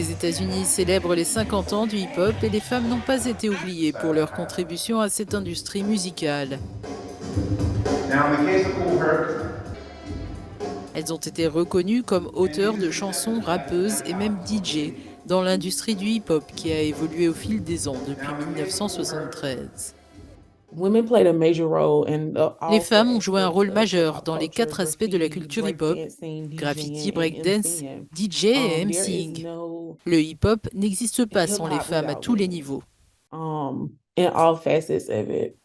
Les États-Unis célèbrent les 50 ans du hip-hop et les femmes n'ont pas été oubliées pour leur contribution à cette industrie musicale. Elles ont été reconnues comme auteurs de chansons, rappeuses et même DJ dans l'industrie du hip-hop qui a évolué au fil des ans depuis 1973. Les femmes ont joué un rôle majeur dans les 4 aspects de la culture hip-hop: graffiti, breakdance, DJ et MCing. Le hip-hop n'existe pas sans les femmes à tous les niveaux.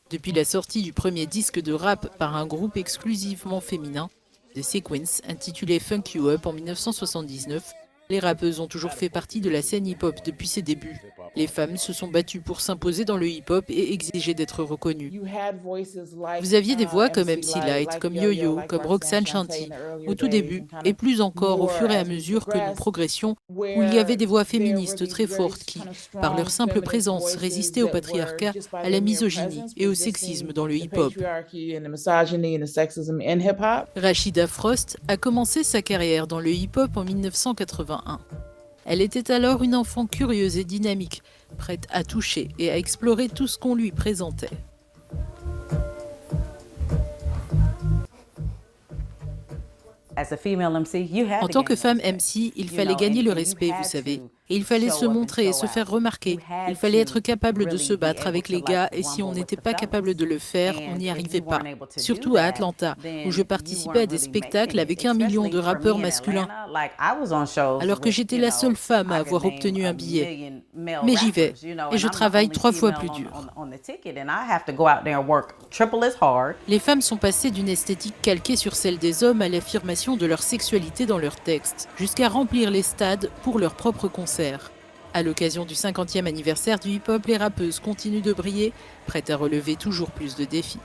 Depuis la sortie du premier disque de rap par un groupe exclusivement féminin, The Sequence, intitulé Funk You Up en 1979, les rappeuses ont toujours fait partie de la scène hip-hop depuis ses débuts. Les femmes se sont battues pour s'imposer dans le hip-hop et exiger d'être reconnues. Vous aviez des voix comme MC Lyte, comme Yo-Yo, comme Roxanne Shanty, au tout début, et plus encore au fur et à mesure que nous progressions, où il y avait des voix féministes très fortes qui, par leur simple présence, résistaient au patriarcat, à la misogynie et au sexisme dans le hip-hop. Rachida Frost a commencé sa carrière dans le hip-hop en 1981. Elle était alors une enfant curieuse et dynamique, prête à toucher et à explorer tout ce qu'on lui présentait. En tant que femme MC, il fallait gagner le respect, vous savez. Et il fallait se montrer et se faire remarquer. Il fallait être capable de se battre avec les gars et si on n'était pas capable de le faire, on n'y arrivait pas. Surtout à Atlanta, où je participais à des spectacles avec 1 million de rappeurs masculins, alors que j'étais la seule femme à avoir obtenu un billet. Mais j'y vais et je travaille 3 fois plus dur. Les femmes sont passées d'une esthétique calquée sur celle des hommes à l'affirmation de leur sexualité dans leurs textes, jusqu'à remplir les stades pour leurs propres concerts. À l'occasion du 50e anniversaire du hip-hop, les rappeuses continuent de briller, prêtes à relever toujours plus de défis.